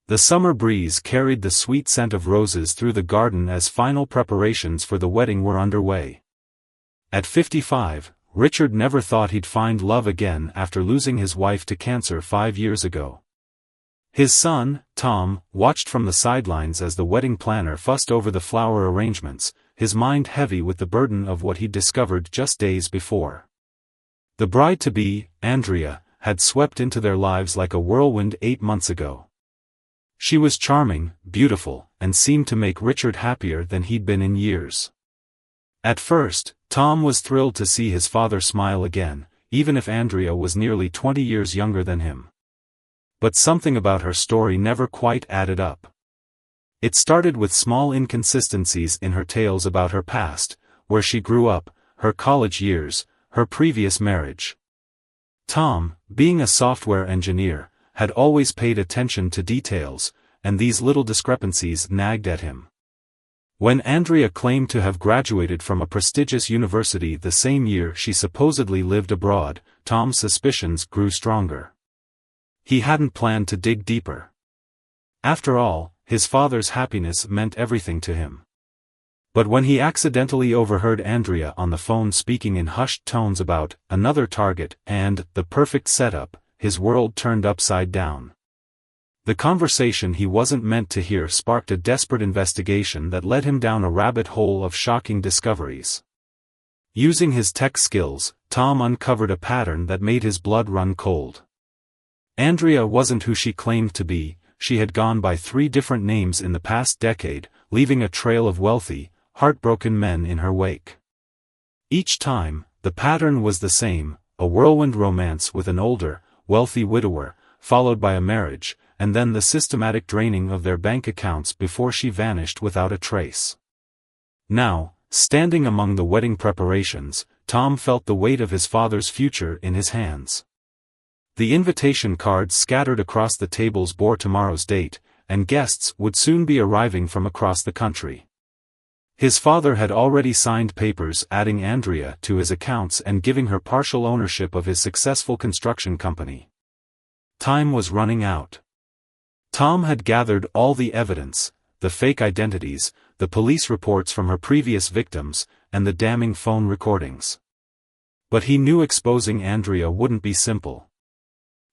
The summer breeze carried the sweet scent of roses through the garden as final preparations for the wedding were underway. At 55, Richard never thought he'd find love again after losing his wife to cancer 5 years ago. His son, Tom, watched from the sidelines as the wedding planner fussed over the flower arrangements, his mind heavy with the burden of what he'd discovered just days before. The bride-to-be, Andrea, had swept into their lives like a whirlwind 8 months ago. She was charming, beautiful, and seemed to make Richard happier than he'd been in years. At first, Tom was thrilled to see his father smile again, even if Andrea was nearly 20 years younger than him. But something about her story never quite added up. It started with small inconsistencies in her tales about her past, where she grew up, her college years, her previous marriage. Tom, being a software engineer, had always paid attention to details, and these little discrepancies nagged at him. When Andrea claimed to have graduated from a prestigious university the same year she supposedly lived abroad, Tom's suspicions grew stronger. He hadn't planned to dig deeper. After all, his father's happiness meant everything to him. But when he accidentally overheard Andrea on the phone speaking in hushed tones about another target and the perfect setup, his world turned upside down. The conversation he wasn't meant to hear sparked a desperate investigation that led him down a rabbit hole of shocking discoveries. Using his tech skills, Tom uncovered a pattern that made his blood run cold. Andrea wasn't who she claimed to be. She had gone by 3 different names in the past decade, leaving a trail of wealthy, heartbroken men in her wake. Each time, the pattern was the same: a whirlwind romance with an older, wealthy widower, followed by a marriage, and then the systematic draining of their bank accounts before she vanished without a trace. Now, standing among the wedding preparations, Tom felt the weight of his father's future in his hands. The invitation cards scattered across the tables bore tomorrow's date, and guests would soon be arriving from across the country. His father had already signed papers adding Andrea to his accounts and giving her partial ownership of his successful construction company. Time was running out. Tom had gathered all the evidence, the fake identities, the police reports from her previous victims, and the damning phone recordings. But he knew exposing Andrea wouldn't be simple.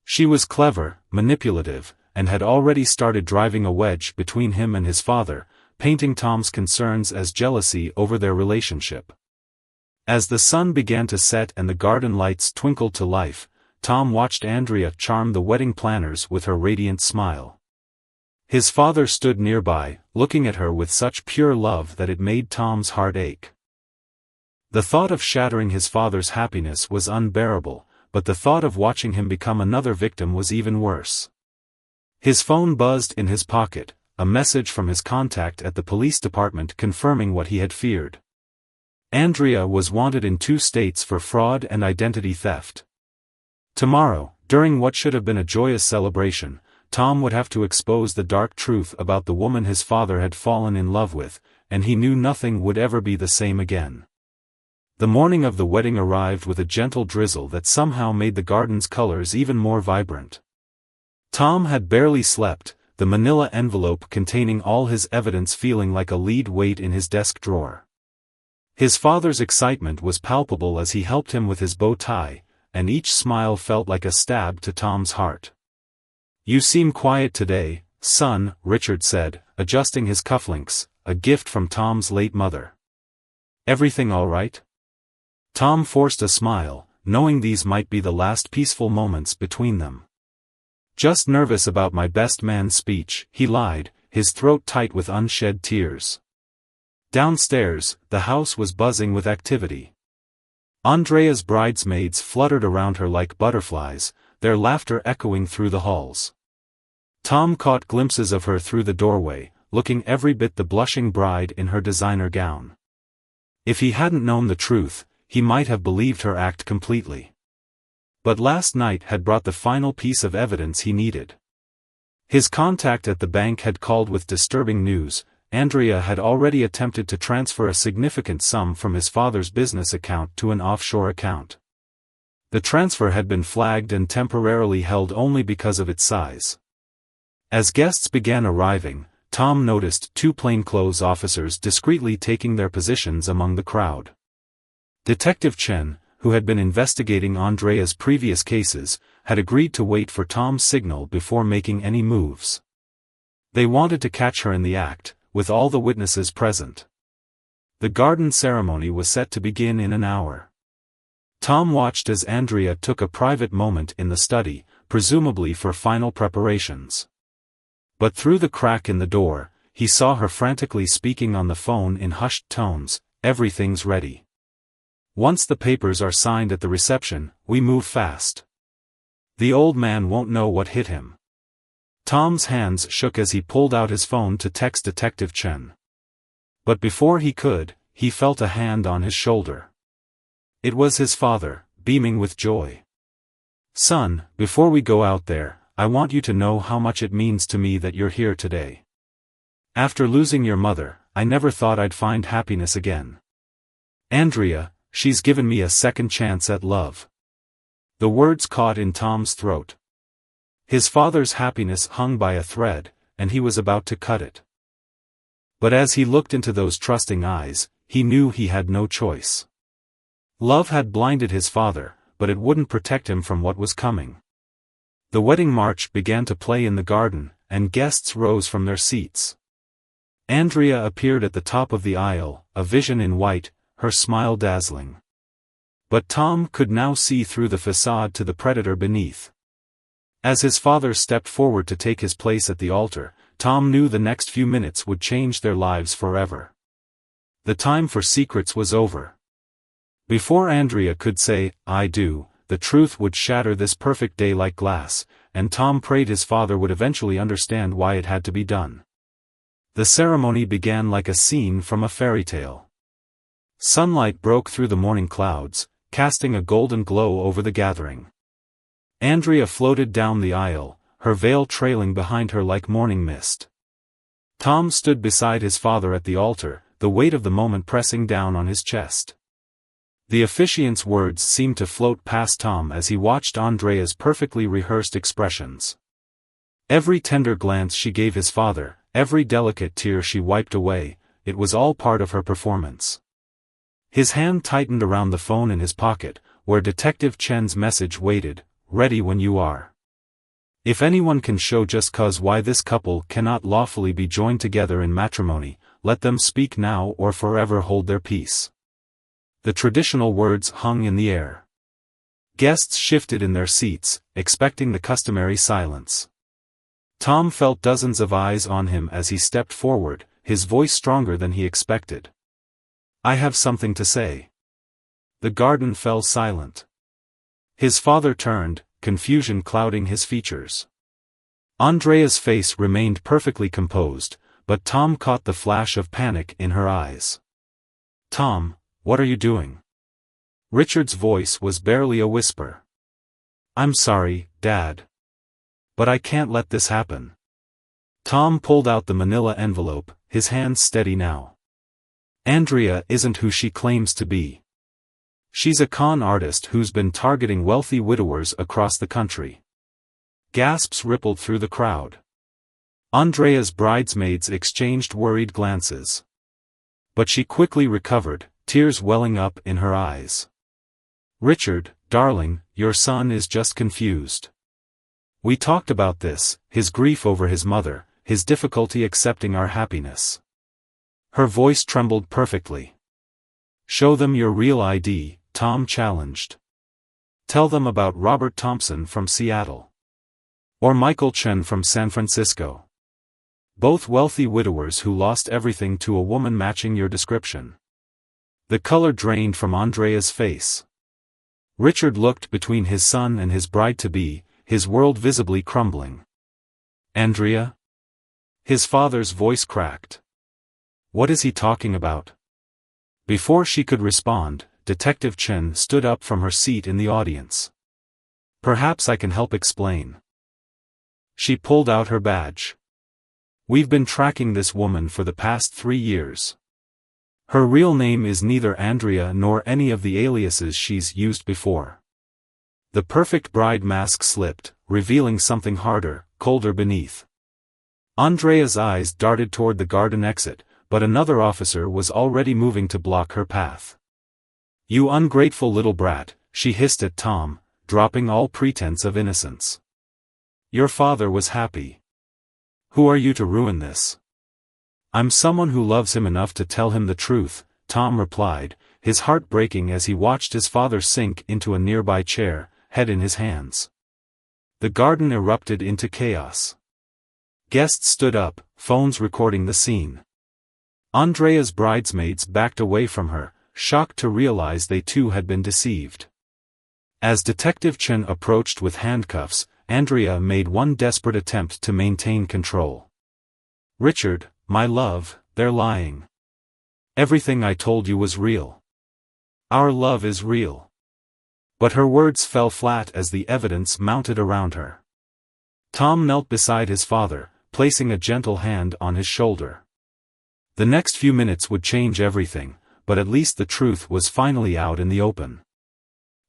She was clever, manipulative, and had already started driving a wedge between him and his father, painting Tom's concerns as jealousy over their relationship. As the sun began to set and the garden lights twinkled to life, Tom watched Andrea charm the wedding planners with her radiant smile. His father stood nearby, looking at her with such pure love that it made Tom's heart ache. The thought of shattering his father's happiness was unbearable, but the thought of watching him become another victim was even worse. His phone buzzed in his pocket, a message from his contact at the police department confirming what he had feared. Andrea was wanted in 2 states for fraud and identity theft. Tomorrow, during what should have been a joyous celebration, Tom would have to expose the dark truth about the woman his father had fallen in love with, and he knew nothing would ever be the same again. The morning of the wedding arrived with a gentle drizzle that somehow made the garden's colors even more vibrant. Tom had barely slept, the manila envelope containing all his evidence feeling like a lead weight in his desk drawer. His father's excitement was palpable as he helped him with his bow tie, and each smile felt like a stab to Tom's heart. "You seem quiet today, son," Richard said, adjusting his cufflinks, a gift from Tom's late mother. "Everything all right?" Tom forced a smile, knowing these might be the last peaceful moments between them. "Just nervous about my best man speech," he lied, his throat tight with unshed tears. Downstairs, the house was buzzing with activity. Andrea's bridesmaids fluttered around her like butterflies, their laughter echoing through the halls. Tom caught glimpses of her through the doorway, looking every bit the blushing bride in her designer gown. If he hadn't known the truth, he might have believed her act completely. But last night had brought the final piece of evidence he needed. His contact at the bank had called with disturbing news. Andrea had already attempted to transfer a significant sum from his father's business account to an offshore account. The transfer had been flagged and temporarily held only because of its size. As guests began arriving, Tom noticed two plainclothes officers discreetly taking their positions among the crowd. Detective Chen, who had been investigating Andrea's previous cases, had agreed to wait for Tom's signal before making any moves. They wanted to catch her in the act, with all the witnesses present. The garden ceremony was set to begin in an hour. Tom watched as Andrea took a private moment in the study, presumably for final preparations. But through the crack in the door, he saw her frantically speaking on the phone in hushed tones, "Everything's ready. Once the papers are signed at the reception, we move fast. The old man won't know what hit him." Tom's hands shook as he pulled out his phone to text Detective Chen. But before he could, he felt a hand on his shoulder. It was his father, beaming with joy. "Son, before we go out there, I want you to know how much it means to me that you're here today. After losing your mother, I never thought I'd find happiness again. Andrea, she's given me a second chance at love." The words caught in Tom's throat. His father's happiness hung by a thread, and he was about to cut it. But as he looked into those trusting eyes, he knew he had no choice. Love had blinded his father, but it wouldn't protect him from what was coming. The wedding march began to play in the garden, and guests rose from their seats. Andrea appeared at the top of the aisle, a vision in white, her smile dazzling. But Tom could now see through the facade to the predator beneath. As his father stepped forward to take his place at the altar, Tom knew the next few minutes would change their lives forever. The time for secrets was over. Before Andrea could say, "I do," the truth would shatter this perfect day like glass, and Tom prayed his father would eventually understand why it had to be done. The ceremony began like a scene from a fairy tale. Sunlight broke through the morning clouds, casting a golden glow over the gathering. Andrea floated down the aisle, her veil trailing behind her like morning mist. Tom stood beside his father at the altar, the weight of the moment pressing down on his chest. The officiant's words seemed to float past Tom as he watched Andrea's perfectly rehearsed expressions. Every tender glance she gave his father, every delicate tear she wiped away, it was all part of her performance. His hand tightened around the phone in his pocket, where Detective Chen's message waited, "Ready when you are. If anyone can show just cause why this couple cannot lawfully be joined together in matrimony, let them speak now or forever hold their peace." The traditional words hung in the air. Guests shifted in their seats, expecting the customary silence. Tom felt dozens of eyes on him as he stepped forward, his voice stronger than he expected. "I have something to say." The garden fell silent. His father turned, confusion clouding his features. Andrea's face remained perfectly composed, but Tom caught the flash of panic in her eyes. "Tom, what are you doing?" Richard's voice was barely a whisper. "I'm sorry, Dad. But I can't let this happen." Tom pulled out the manila envelope, his hands steady now. "Andrea isn't who she claims to be. She's a con artist who's been targeting wealthy widowers across the country." Gasps rippled through the crowd. Andrea's bridesmaids exchanged worried glances. But she quickly recovered, tears welling up in her eyes. "Richard, darling, your son is just confused. We talked about this, his grief over his mother, his difficulty accepting our happiness." Her voice trembled perfectly. "Show them your real ID," Tom challenged. "Tell them about Robert Thompson from Seattle. Or Michael Chen from San Francisco. Both wealthy widowers who lost everything to a woman matching your description." The color drained from Andrea's face. Richard looked between his son and his bride-to-be, his world visibly crumbling. "Andrea?" His father's voice cracked. "What is he talking about?" Before she could respond, Detective Chen stood up from her seat in the audience. "Perhaps I can help explain." She pulled out her badge. "We've been tracking this woman for the past 3 years. Her real name is neither Andrea nor any of the aliases she's used before." The perfect bride mask slipped, revealing something harder, colder beneath. Andrea's eyes darted toward the garden exit, but another officer was already moving to block her path. "You ungrateful little brat," she hissed at Tom, dropping all pretense of innocence. "Your father was happy. Who are you to ruin this?" "I'm someone who loves him enough to tell him the truth," Tom replied, his heart breaking as he watched his father sink into a nearby chair, head in his hands. The garden erupted into chaos. Guests stood up, phones recording the scene. Andrea's bridesmaids backed away from her, shocked to realize they too had been deceived. As Detective Chen approached with handcuffs, Andrea made one desperate attempt to maintain control. "Richard, my love, they're lying. Everything I told you was real. Our love is real." But her words fell flat as the evidence mounted around her. Tom knelt beside his father, placing a gentle hand on his shoulder. The next few minutes would change everything, but at least the truth was finally out in the open.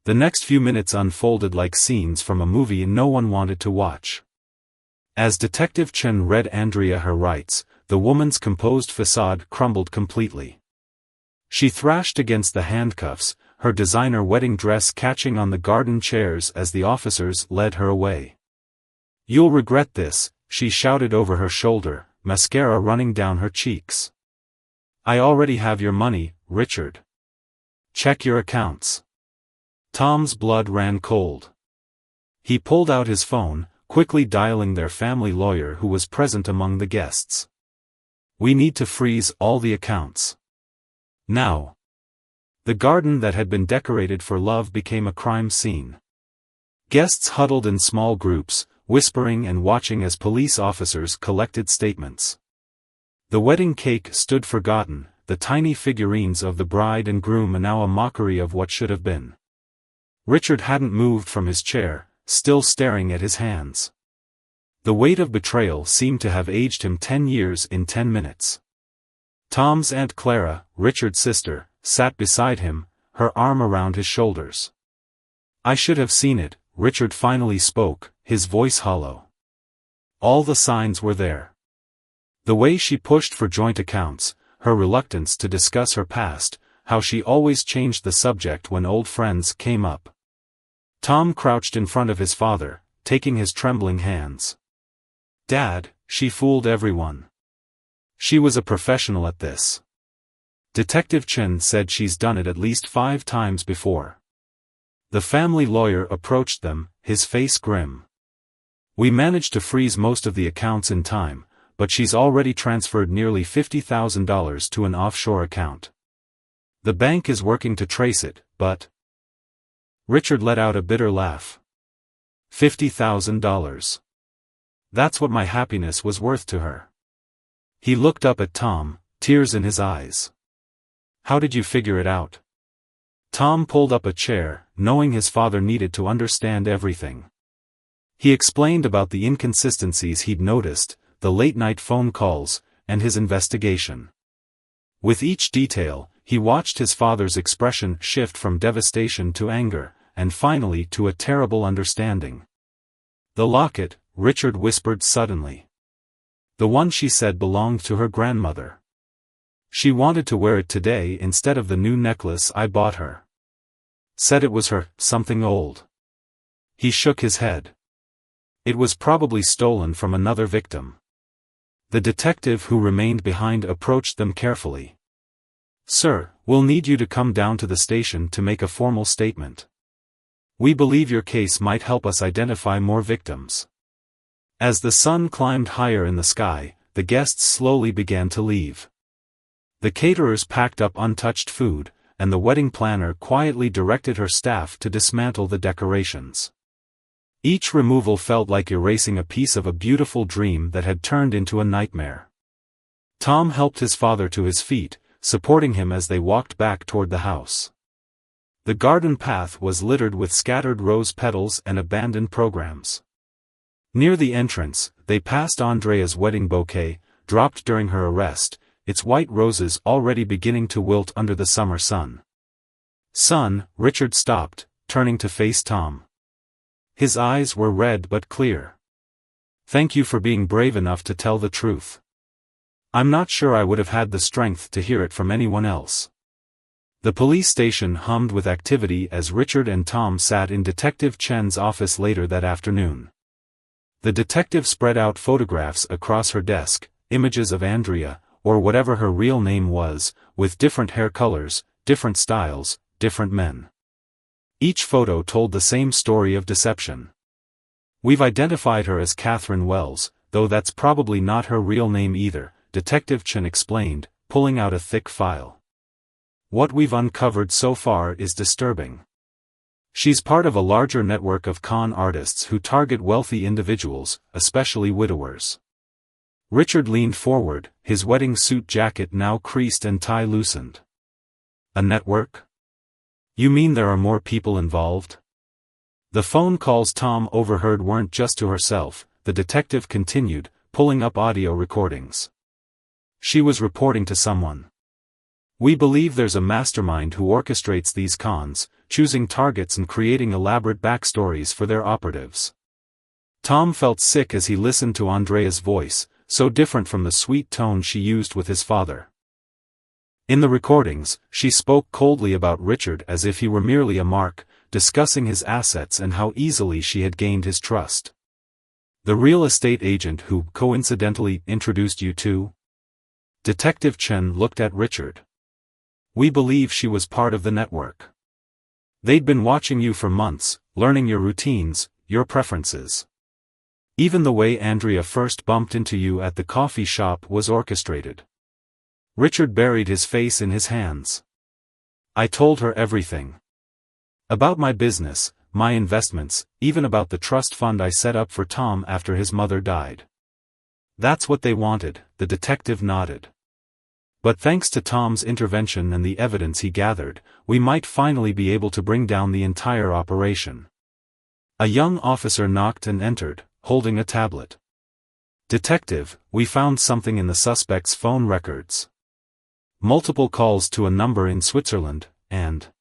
The next few minutes unfolded like scenes from a movie no one wanted to watch. As Detective Chen read Andrea her rights, the woman's composed facade crumbled completely. She thrashed against the handcuffs, her designer wedding dress catching on the garden chairs as the officers led her away. "You'll regret this," she shouted over her shoulder, mascara running down her cheeks. "I already have your money, Richard. Check your accounts." Tom's blood ran cold. He pulled out his phone, quickly dialing their family lawyer who was present among the guests. "We need to freeze all the accounts. Now." The garden that had been decorated for love became a crime scene. Guests huddled in small groups, whispering and watching as police officers collected statements. The wedding cake stood forgotten, the tiny figurines of the bride and groom are now a mockery of what should have been. Richard hadn't moved from his chair, still staring at his hands. The weight of betrayal seemed to have aged him 10 years in 10 minutes. Tom's Aunt Clara, Richard's sister, sat beside him, her arm around his shoulders. "I should have seen it," Richard finally spoke, his voice hollow. All the signs were there. The way she pushed for joint accounts, her reluctance to discuss her past, how she always changed the subject when old friends came up. Tom crouched in front of his father, taking his trembling hands. "Dad, she fooled everyone. She was a professional at this. Detective Chen said she's done it at least 5 times before." The family lawyer approached them, his face grim. "We managed to freeze most of the accounts in time, but she's already transferred nearly $50,000 to an offshore account. The bank is working to trace it, but—" Richard let out a bitter laugh. $50,000. That's what my happiness was worth to her. He looked up at Tom, tears in his eyes. "How did you figure it out?" Tom pulled up a chair, knowing his father needed to understand everything. He explained about the inconsistencies he'd noticed, the late-night phone calls, and his investigation. With each detail, he watched his father's expression shift from devastation to anger, and finally to a terrible understanding. "The locket," Richard whispered suddenly. "The one she said belonged to her grandmother. She wanted to wear it today instead of the new necklace I bought her. Said it was her, something old." He shook his head. "It was probably stolen from another victim." The detective who remained behind approached them carefully. "Sir, we'll need you to come down to the station to make a formal statement. We believe your case might help us identify more victims." As the sun climbed higher in the sky, the guests slowly began to leave. The caterers packed up untouched food, and the wedding planner quietly directed her staff to dismantle the decorations. Each removal felt like erasing a piece of a beautiful dream that had turned into a nightmare. Tom helped his father to his feet, supporting him as they walked back toward the house. The garden path was littered with scattered rose petals and abandoned programs. Near the entrance, they passed Andrea's wedding bouquet, dropped during her arrest, its white roses already beginning to wilt under the summer sun. "Son," Richard stopped, turning to face Tom. His eyes were red but clear. Thank you for being brave enough to tell the truth. I'm not sure I would have had the strength to hear it from anyone else." The police station hummed with activity as Richard and Tom sat in Detective Chen's office later that afternoon. The detective spread out photographs across her desk, images of Andrea, or whatever her real name was, with different hair colors, different styles, different men. Each photo told the same story of deception. "We've identified her as Catherine Wells, though that's probably not her real name either," Detective Chen explained, pulling out a thick file. "What we've uncovered so far is disturbing. She's part of a larger network of con artists who target wealthy individuals, especially widowers." Richard leaned forward, his wedding suit jacket now creased and tie loosened. "A network? You mean there are more people involved?" The phone calls Tom overheard weren't just to herself, the detective continued, pulling up audio recordings. "She was reporting to someone. We believe there's a mastermind who orchestrates these cons, choosing targets and creating elaborate backstories for their operatives." Tom felt sick as he listened to Andrea's voice, so different from the sweet tone she used with his father. In the recordings, she spoke coldly about Richard as if he were merely a mark, discussing his assets and how easily she had gained his trust. "The real estate agent who coincidentally introduced you to?" Detective Chen looked at Richard. "We believe she was part of the network. They'd been watching you for months, learning your routines, your preferences. Even the way Andrea first bumped into you at the coffee shop was orchestrated." Richard buried his face in his hands. "I told her everything. About my business, my investments, even about the trust fund I set up for Tom after his mother died." "That's what they wanted," the detective nodded. "But thanks to Tom's intervention and the evidence he gathered, we might finally be able to bring down the entire operation." A young officer knocked and entered, holding a tablet. "Detective, we found something in the suspect's phone records. Multiple calls to a number in Switzerland, and..."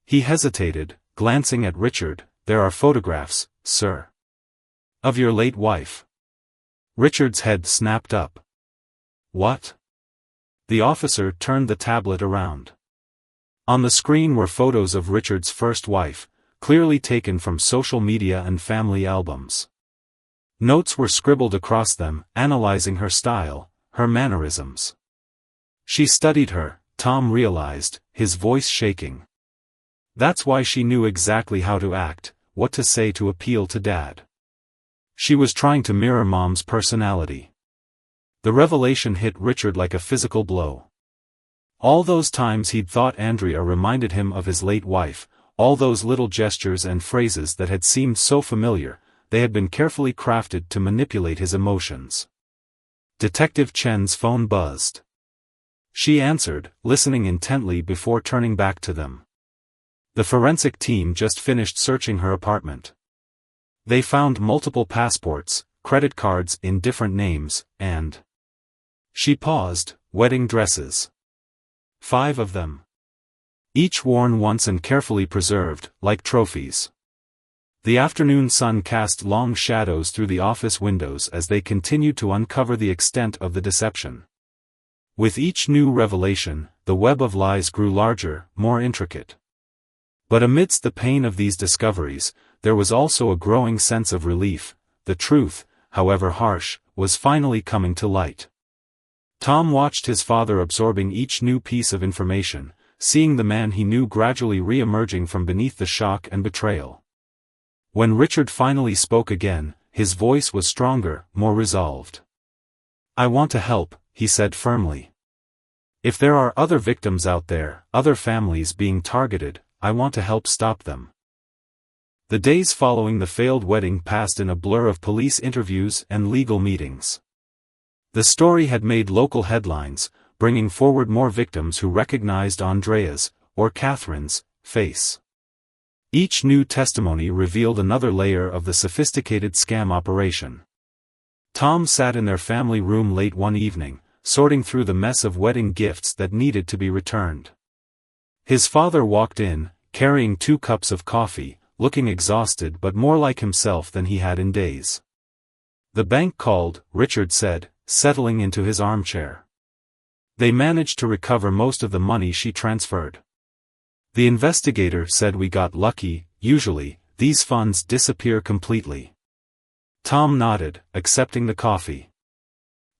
He hesitated, glancing at Richard. "There are photographs, sir." "Of your late wife?" Richard's head snapped up. "What?" The officer turned the tablet around. On the screen were photos of Richard's first wife, clearly taken from social media and family albums. Notes were scribbled across them, analyzing her style, her mannerisms. She studied her, Tom realized, his voice shaking. That's why she knew exactly how to act, what to say to appeal to Dad. She was trying to mirror Mom's personality. The revelation hit Richard like a physical blow. All those times he'd thought Andrea reminded him of his late wife, all those little gestures and phrases that had seemed so familiar, they had been carefully crafted to manipulate his emotions. Detective Chen's phone buzzed. She answered, listening intently before turning back to them. The forensic team just finished searching her apartment. They found multiple passports, credit cards in different names, and... She paused, wedding dresses. 5 of them. Each worn once and carefully preserved, like trophies. The afternoon sun cast long shadows through the office windows as they continued to uncover the extent of the deception. With each new revelation, the web of lies grew larger, more intricate. But amidst the pain of these discoveries, there was also a growing sense of relief. The truth, however harsh, was finally coming to light. Tom watched his father absorbing each new piece of information, seeing the man he knew gradually re-emerging from beneath the shock and betrayal. When Richard finally spoke again, his voice was stronger, more resolved. "I want to help," he said firmly. "If there are other victims out there, other families being targeted, I want to help stop them." The days following the failed wedding passed in a blur of police interviews and legal meetings. The story had made local headlines, bringing forward more victims who recognized Andrea's, or Catherine's, face. Each new testimony revealed another layer of the sophisticated scam operation. Tom sat in their family room late one evening, sorting through the mess of wedding gifts that needed to be returned. His father walked in, carrying 2 cups of coffee, looking exhausted but more like himself than he had in days. The bank called, Richard said, settling into his armchair. They managed to recover most of the money she transferred. The investigator said we got lucky. Usually, these funds disappear completely. Tom nodded, accepting the coffee.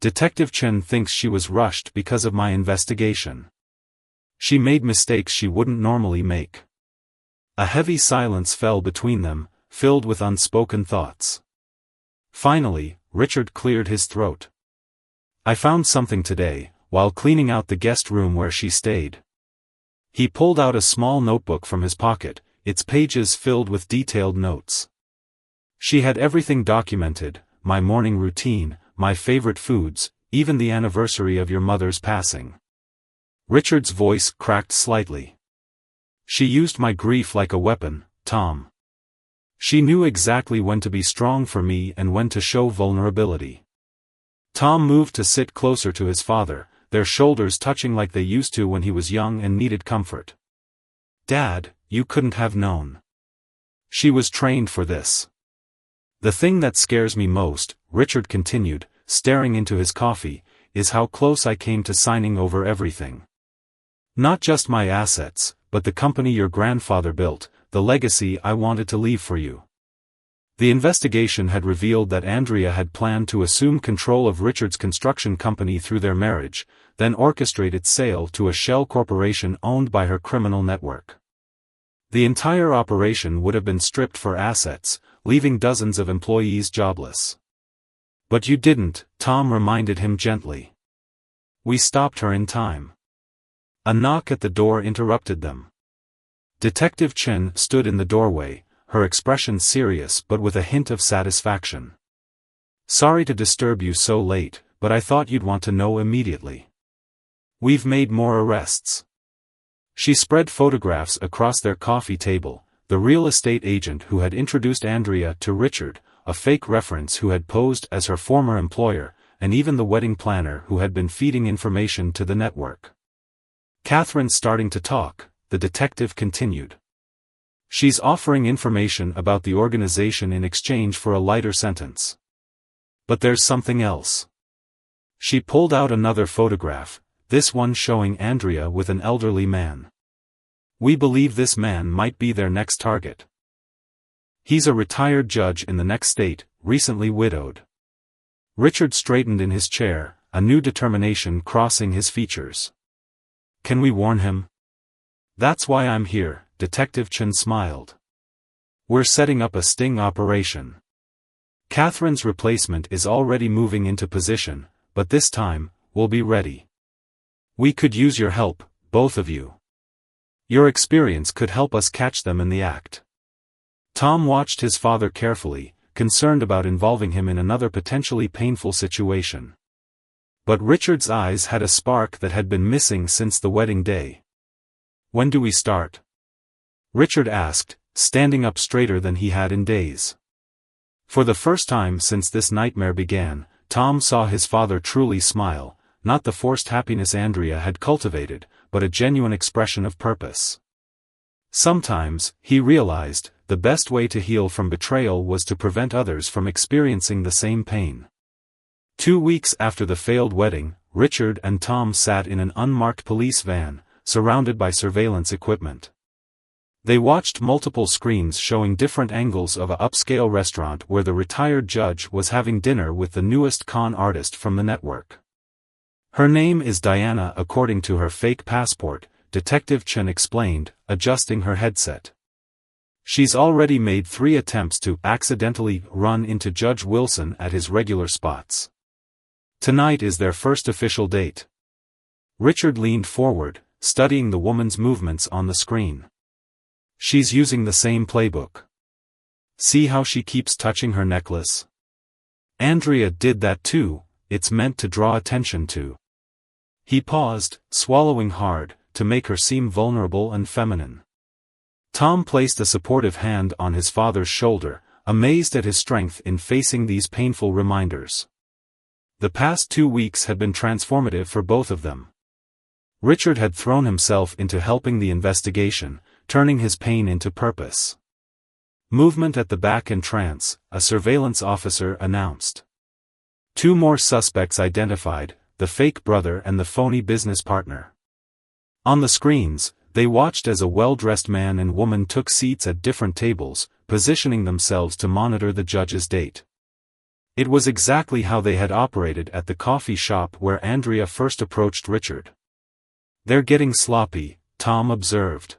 Detective Chen thinks she was rushed because of my investigation. She made mistakes she wouldn't normally make. A heavy silence fell between them, filled with unspoken thoughts. Finally, Richard cleared his throat. I found something today, while cleaning out the guest room where she stayed. He pulled out a small notebook from his pocket, its pages filled with detailed notes. She had everything documented, my morning routine, my favorite foods, even the anniversary of your mother's passing. Richard's voice cracked slightly. She used my grief like a weapon, Tom. She knew exactly when to be strong for me and when to show vulnerability. Tom moved to sit closer to his father, their shoulders touching like they used to when he was young and needed comfort. Dad, you couldn't have known. She was trained for this. The thing that scares me most, Richard continued, staring into his coffee, is how close I came to signing over everything. Not just my assets, but the company your grandfather built, the legacy I wanted to leave for you. The investigation had revealed that Andrea had planned to assume control of Richard's construction company through their marriage, then orchestrate its sale to a shell corporation owned by her criminal network. The entire operation would have been stripped for assets, leaving dozens of employees jobless. But you didn't, Tom reminded him gently. We stopped her in time. A knock at the door interrupted them. Detective Chen stood in the doorway, her expression serious but with a hint of satisfaction. Sorry to disturb you so late, but I thought you'd want to know immediately. We've made more arrests. She spread photographs across their coffee table, the real estate agent who had introduced Andrea to Richard, a fake reference who had posed as her former employer, and even the wedding planner who had been feeding information to the network. Catherine's starting to talk, the detective continued. She's offering information about the organization in exchange for a lighter sentence. But there's something else. She pulled out another photograph, this one showing Andrea with an elderly man. We believe this man might be their next target. He's a retired judge in the next state, recently widowed. Richard straightened in his chair, a new determination crossing his features. Can we warn him? That's why I'm here, Detective Chen smiled. We're setting up a sting operation. Catherine's replacement is already moving into position, but this time, we'll be ready. We could use your help, both of you. Your experience could help us catch them in the act. Tom watched his father carefully, concerned about involving him in another potentially painful situation. But Richard's eyes had a spark that had been missing since the wedding day. When do we start? Richard asked, standing up straighter than he had in days. For the first time since this nightmare began, Tom saw his father truly smile, not the forced happiness Andrea had cultivated, but a genuine expression of purpose. Sometimes, he realized, the best way to heal from betrayal was to prevent others from experiencing the same pain. 2 weeks after the failed wedding, Richard and Tom sat in an unmarked police van, surrounded by surveillance equipment. They watched multiple screens showing different angles of an upscale restaurant where the retired judge was having dinner with the newest con artist from the network. Her name is Diana according to her fake passport, Detective Chen explained, adjusting her headset. She's already made 3 attempts to accidentally run into Judge Wilson at his regular spots. Tonight is their first official date. Richard leaned forward, studying the woman's movements on the screen. She's using the same playbook. See how she keeps touching her necklace? Andrea did that too, it's meant to draw attention to. He paused, swallowing hard, to make her seem vulnerable and feminine. Tom placed a supportive hand on his father's shoulder, amazed at his strength in facing these painful reminders. The past 2 weeks had been transformative for both of them. Richard had thrown himself into helping the investigation, turning his pain into purpose. Movement at the back entrance, a surveillance officer announced. 2 more suspects identified, the fake brother and the phony business partner. On the screens, they watched as a well-dressed man and woman took seats at different tables, positioning themselves to monitor the judge's date. It was exactly how they had operated at the coffee shop where Andrea first approached Richard. "They're getting sloppy," Tom observed.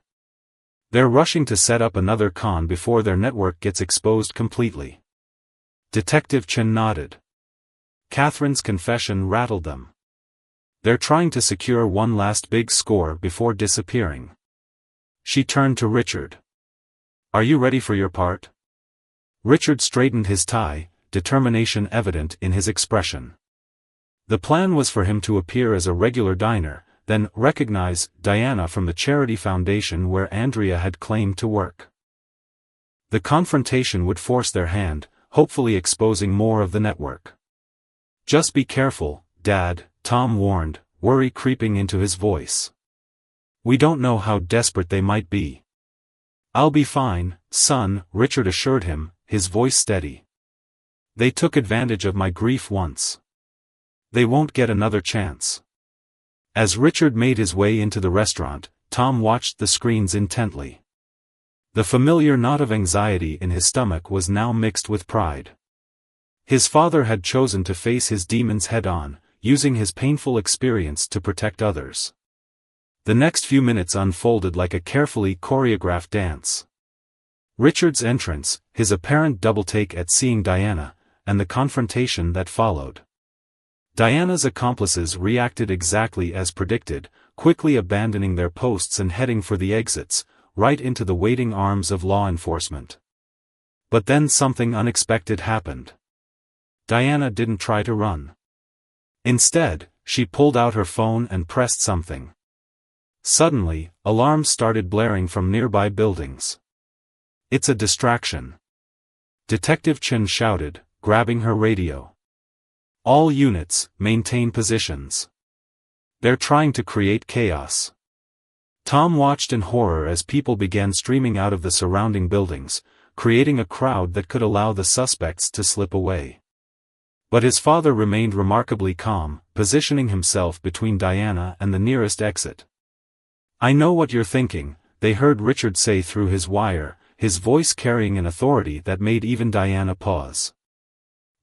"They're rushing to set up another con before their network gets exposed completely." Detective Chen nodded. Catherine's confession rattled them. "They're trying to secure one last big score before disappearing." She turned to Richard. "Are you ready for your part?" Richard straightened his tie, determination evident in his expression. The plan was for him to appear as a regular diner, then recognize Diana from the charity foundation where Andrea had claimed to work. The confrontation would force their hand, hopefully exposing more of the network. "Just be careful, Dad," Tom warned, worry creeping into his voice. "We don't know how desperate they might be." "I'll be fine, son," Richard assured him, his voice steady. "They took advantage of my grief once. They won't get another chance." As Richard made his way into the restaurant, Tom watched the screens intently. The familiar knot of anxiety in his stomach was now mixed with pride. His father had chosen to face his demons head-on, using his painful experience to protect others. The next few minutes unfolded like a carefully choreographed dance. Richard's entrance, his apparent double-take at seeing Diana, and the confrontation that followed. Diana's accomplices reacted exactly as predicted, quickly abandoning their posts and heading for the exits, right into the waiting arms of law enforcement. But then something unexpected happened. Diana didn't try to run. Instead, she pulled out her phone and pressed something. Suddenly, alarms started blaring from nearby buildings. "It's a distraction," Detective Chen shouted, grabbing her radio. "All units, maintain positions. They're trying to create chaos." Tom watched in horror as people began streaming out of the surrounding buildings, creating a crowd that could allow the suspects to slip away. But his father remained remarkably calm, positioning himself between Diana and the nearest exit. "I know what you're thinking," they heard Richard say through his wire, his voice carrying an authority that made even Diana pause.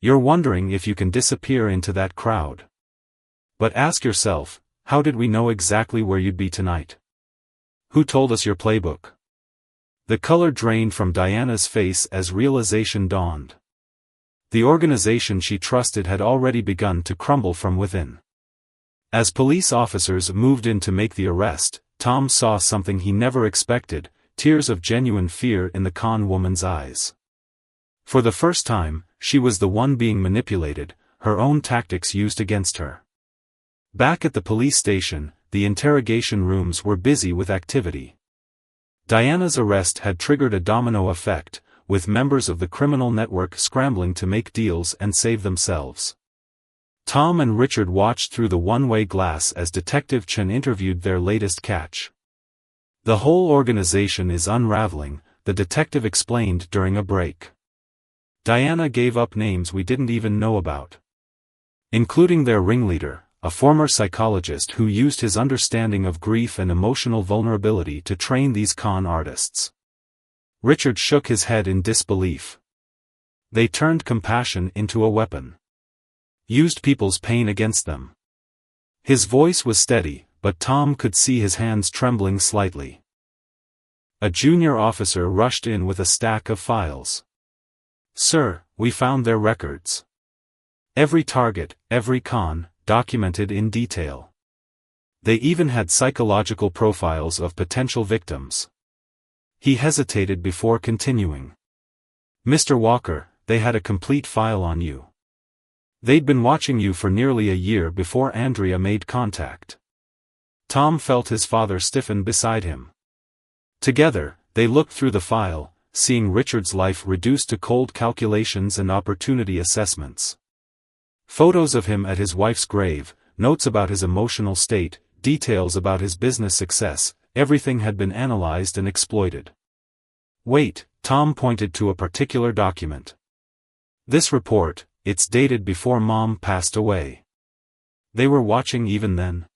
"You're wondering if you can disappear into that crowd. But ask yourself, how did we know exactly where you'd be tonight? Who told us your playbook?" The color drained from Diana's face as realization dawned. The organization she trusted had already begun to crumble from within. As police officers moved in to make the arrest, Tom saw something he never expected, tears of genuine fear in the con woman's eyes. For the first time, she was the one being manipulated, her own tactics used against her. Back at the police station, the interrogation rooms were busy with activity. Diana's arrest had triggered a domino effect, with members of the criminal network scrambling to make deals and save themselves. Tom and Richard watched through the one-way glass as Detective Chen interviewed their latest catch. "The whole organization is unraveling," the detective explained during a break. "Diana gave up names we didn't even know about. Including their ringleader, a former psychologist who used his understanding of grief and emotional vulnerability to train these con artists." Richard shook his head in disbelief. "They turned compassion into a weapon. Used people's pain against them." His voice was steady, but Tom could see his hands trembling slightly. A junior officer rushed in with a stack of files. "Sir, we found their records. Every target, every con, documented in detail. They even had psychological profiles of potential victims." He hesitated before continuing. "Mr. Walker, they had a complete file on you. They'd been watching you for nearly a year before Andrea made contact." Tom felt his father stiffen beside him. Together, they looked through the file, seeing Richard's life reduced to cold calculations and opportunity assessments. Photos of him at his wife's grave, notes about his emotional state, details about his business success, everything had been analyzed and exploited. "Wait," Tom pointed to a particular document. "This report, it's dated before Mom passed away. They were watching even then.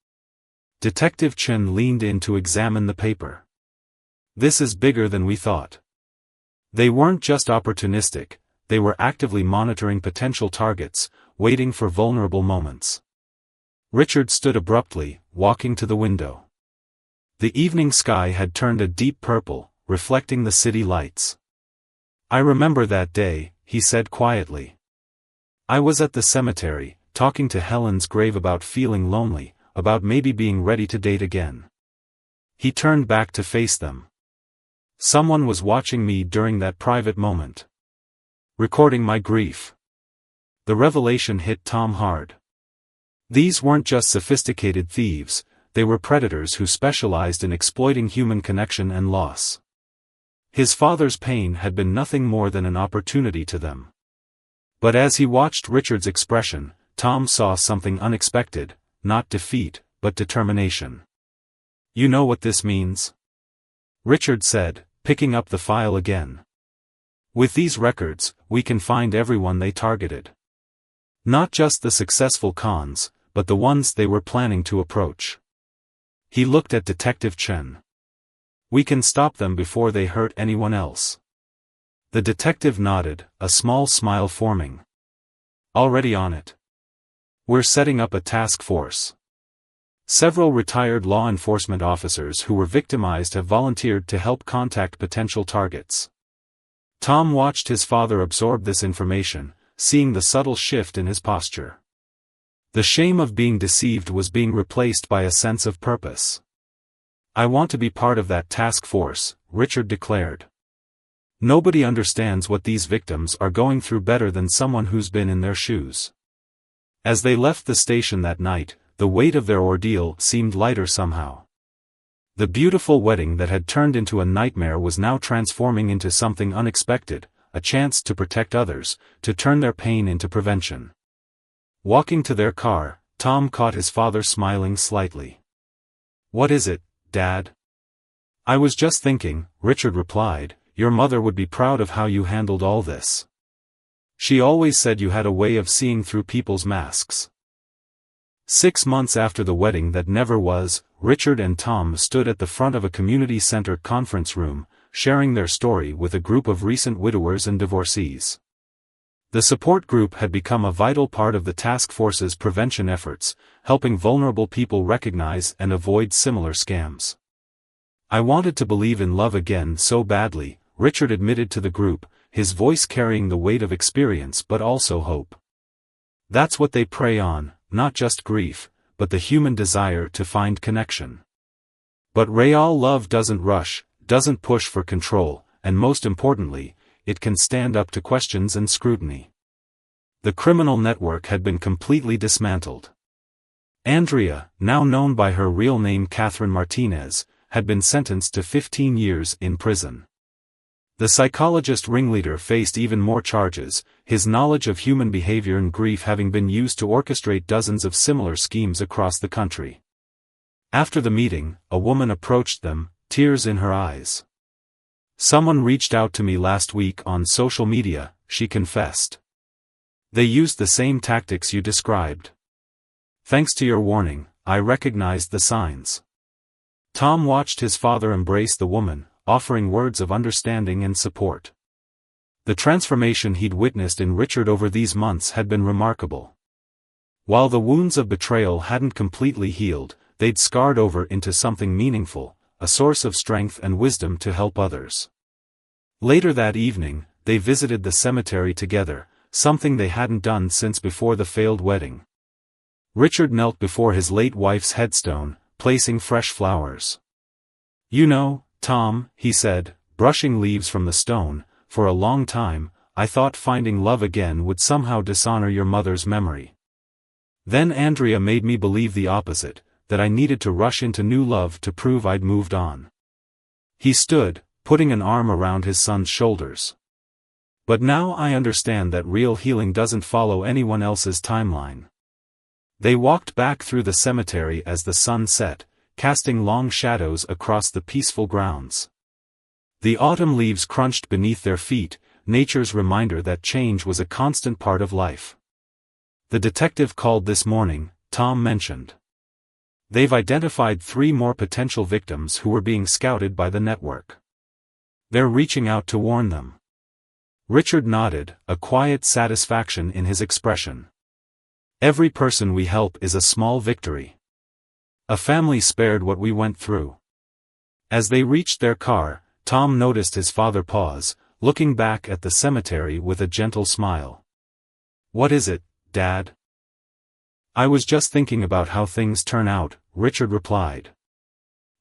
Detective Chen leaned in to examine the paper. This is bigger than we thought. They weren't just opportunistic, they were actively monitoring potential targets, waiting for vulnerable moments. Richard stood abruptly, walking to the window. The evening sky had turned a deep purple, reflecting the city lights. I remember that day, he said quietly. I was at the cemetery, talking to Helen's grave about feeling lonely, about maybe being ready to date again. He turned back to face them. Someone was watching me during that private moment. Recording my grief. The revelation hit Tom hard. These weren't just sophisticated thieves, they were predators who specialized in exploiting human connection and loss. His father's pain had been nothing more than an opportunity to them. But as he watched Richard's expression, Tom saw something unexpected, not defeat, but determination. You know what this means? Richard said, picking up the file again. With these records, we can find everyone they targeted. Not just the successful cons, but the ones they were planning to approach. He looked at Detective Chen. We can stop them before they hurt anyone else. The detective nodded, a small smile forming. Already on it. We're setting up a task force. Several retired law enforcement officers who were victimized have volunteered to help contact potential targets. Tom watched his father absorb this information, seeing the subtle shift in his posture. The shame of being deceived was being replaced by a sense of purpose. I want to be part of that task force, Richard declared. Nobody understands what these victims are going through better than someone who's been in their shoes. As they left the station that night, the weight of their ordeal seemed lighter somehow. The beautiful wedding that had turned into a nightmare was now transforming into something unexpected, a chance to protect others, to turn their pain into prevention. Walking to their car, Tom caught his father smiling slightly. What is it, Dad? I was just thinking, Richard replied, your mother would be proud of how you handled all this. She always said you had a way of seeing through people's masks. 6 months after the wedding that never was, Richard and Tom stood at the front of a community center conference room, sharing their story with a group of recent widowers and divorcees. The support group had become a vital part of the task force's prevention efforts, helping vulnerable people recognize and avoid similar scams. I wanted to believe in love again so badly, Richard admitted to the group, his voice carrying the weight of experience but also hope. That's what they prey on, not just grief, but the human desire to find connection. But real love doesn't rush, doesn't push for control, and most importantly, it can stand up to questions and scrutiny. The criminal network had been completely dismantled. Andrea, now known by her real name Catherine Martinez, had been sentenced to 15 years in prison. The psychologist ringleader faced even more charges, his knowledge of human behavior and grief having been used to orchestrate dozens of similar schemes across the country. After the meeting, a woman approached them, tears in her eyes. Someone reached out to me last week on social media, she confessed. They used the same tactics you described. Thanks to your warning, I recognized the signs. Tom watched his father embrace the woman, offering words of understanding and support. The transformation he'd witnessed in Richard over these months had been remarkable. While the wounds of betrayal hadn't completely healed, they'd scarred over into something meaningful, a source of strength and wisdom to help others. Later that evening, they visited the cemetery together, something they hadn't done since before the failed wedding. Richard knelt before his late wife's headstone, placing fresh flowers. You know, Tom, he said, brushing leaves from the stone, for a long time, I thought finding love again would somehow dishonor your mother's memory. Then Andrea made me believe the opposite, that I needed to rush into new love to prove I'd moved on. He stood, putting an arm around his son's shoulders. But now I understand that real healing doesn't follow anyone else's timeline. They walked back through the cemetery as the sun set, casting long shadows across the peaceful grounds. The autumn leaves crunched beneath their feet, nature's reminder that change was a constant part of life. The detective called this morning, Tom mentioned. They've identified 3 more potential victims who were being scouted by the network. They're reaching out to warn them. Richard nodded, a quiet satisfaction in his expression. Every person we help is a small victory. A family spared what we went through. As they reached their car, Tom noticed his father pause, looking back at the cemetery with a gentle smile. "What is it, Dad?" "I was just thinking about how things turn out," Richard replied.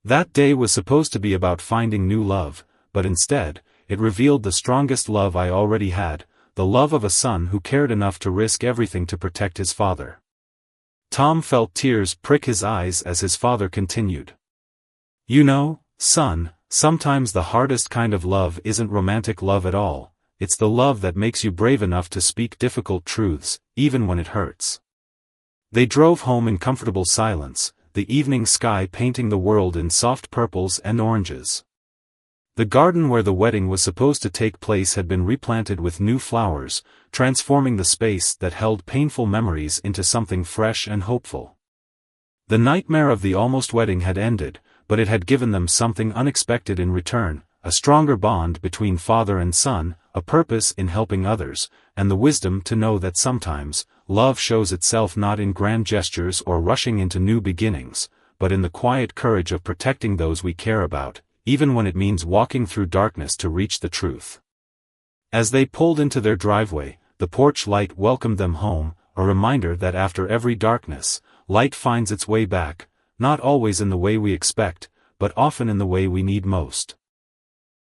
"That day was supposed to be about finding new love, but instead, it revealed the strongest love I already had, the love of a son who cared enough to risk everything to protect his father." Tom felt tears prick his eyes as his father continued. "You know, son, sometimes the hardest kind of love isn't romantic love at all, it's the love that makes you brave enough to speak difficult truths, even when it hurts." They drove home in comfortable silence, the evening sky painting the world in soft purples and oranges. The garden where the wedding was supposed to take place had been replanted with new flowers, transforming the space that held painful memories into something fresh and hopeful. The nightmare of the almost wedding had ended, but it had given them something unexpected in return, a stronger bond between father and son, a purpose in helping others, and the wisdom to know that sometimes, love shows itself not in grand gestures or rushing into new beginnings, but in the quiet courage of protecting those we care about, even when it means walking through darkness to reach the truth. As they pulled into their driveway, the porch light welcomed them home, a reminder that after every darkness, light finds its way back, not always in the way we expect, but often in the way we need most.